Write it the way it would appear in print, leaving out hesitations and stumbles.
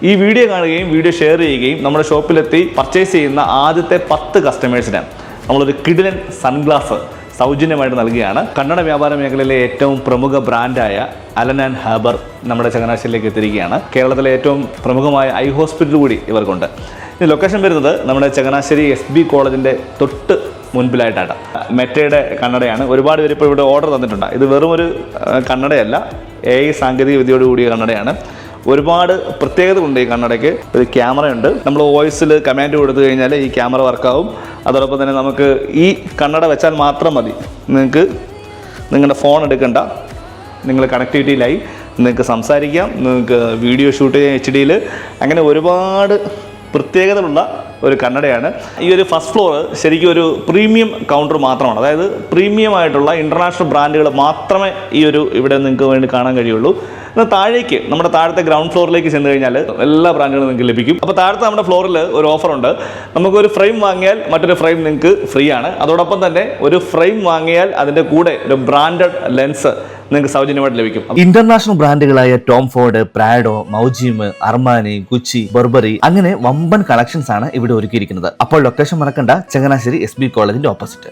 ഈ വീഡിയോ കാണുകയും video share ചെയ്യുകയും നമ്മുടെ ഷോപ്പിലെത്തി പർച്ചേസ് ചെയ്യുന്ന ആദ്യത്തെ 10 കസ്റ്റമേഴ്സിന് നമ്മളൊരു കിടിലൻ സൺഗ്ലാസ് സൗജന്യമായിട്ട് നൽകുകയാണ്. കന്നഡ വ്യാപാര മേഖലയിലെ ഏറ്റവും പ്രമുഖ ബ്രാൻഡായ അലൻ ആൻഡ് ഹാബർ നമ്മുടെ ചങ്ങനാശ്ശേരിയിലേക്ക് എത്തിയിരിക്കുകയാണ്. കേരളത്തിലെ ഏറ്റവും പ്രമുഖമായ ഐ ഹോസ്പിറ്റൽ കൂടി ഇവർക്കുണ്ട്. ഈ ലൊക്കേഷൻ വരുന്നത് നമ്മുടെ ചങ്ങനാശ്ശേരി SB കോളേജിൻ്റെ തൊട്ട് മുൻപിലായിട്ടാണ്. മെറ്റയുടെ കണ്ണടയാണ്. ഒരുപാട് പേര് ഇപ്പോൾ ഇവിടെ ഓർഡർ തന്നിട്ടുണ്ട്. ഇത് വെറും ഒരു കണ്ണടയല്ല, AI സാങ്കേതിക വിദ്യയോട് കൂടിയ കണ്ണടയാണ്. ഒരുപാട് പ്രത്യേകതകളുണ്ട് ഈ കണ്ണടയ്ക്ക്. ഒരു ക്യാമറയുണ്ട്. നമ്മൾ വോയിസിൽ കമാൻഡ് കൊടുത്തു കഴിഞ്ഞാൽ ഈ ക്യാമറ വർക്കാവും. അതോടൊപ്പം തന്നെ നമുക്ക് ഈ കണ്ണട വെച്ചാൽ മാത്രം മതി, നിങ്ങൾക്ക് നിങ്ങളുടെ ഫോൺ എടുക്കണ്ട, നിങ്ങൾ കണക്ടിവിറ്റിയിലായി നിങ്ങൾക്ക് സംസാരിക്കാം, നിങ്ങൾക്ക് വീഡിയോ ഷൂട്ട് ചെയ്യാം HD-യിൽ. അങ്ങനെ ഒരുപാട് പ്രത്യേകതകളുള്ള ഒരു കണ്ണടയാണ്. ഈ ഒരു ഫസ്റ്റ് ഫ്ലോർ ശരിക്കും ഒരു പ്രീമിയം കൗണ്ടർ മാത്രമാണ്. അതായത് പ്രീമിയം ആയിട്ടുള്ള ഇൻ്റർനാഷണൽ ബ്രാൻഡുകൾ മാത്രമേ ഈ ഒരു ഇവിടെ നിങ്ങൾക്ക് വേണ്ടി കാണാൻ കഴിയുള്ളൂ. എന്നാൽ താഴേക്ക് നമ്മുടെ താഴത്തെ ഗ്രൗണ്ട് ഫ്ലോറിലേക്ക് ചെന്ന് കഴിഞ്ഞാൽ എല്ലാ ബ്രാൻഡുകളും നിങ്ങൾക്ക് ലഭിക്കും. അപ്പോൾ താഴത്തെ നമ്മുടെ ഫ്ലോറിൽ ഒരു ഓഫറുണ്ട്. നമുക്കൊരു ഫ്രെയിം വാങ്ങിയാൽ മറ്റൊരു ഫ്രെയിം നിങ്ങൾക്ക് ഫ്രീ ആണ്. അതോടൊപ്പം തന്നെ ഒരു ഫ്രെയിം വാങ്ങിയാൽ അതിൻ്റെ കൂടെ ഒരു ബ്രാൻഡഡ് ലെൻസ് നിങ്ങൾക്ക് സൗജന്യമായിട്ട് ലഭിക്കും. ഇന്റർനാഷണൽ ബ്രാൻഡുകളായ Tom Ford, Prada, Maui Jim, Armani, Gucci, Burberry അങ്ങനെ വമ്പൻ കളക്ഷൻസ് ആണ് ഇവിടെ ഒരുക്കിയിരിക്കുന്നത്. അപ്പോൾ ലൊക്കേഷൻ മറക്കണ്ട, ചങ്ങനാശ്ശേരി SB കോളേജിന്റെ ഓപ്പോസിറ്റ്.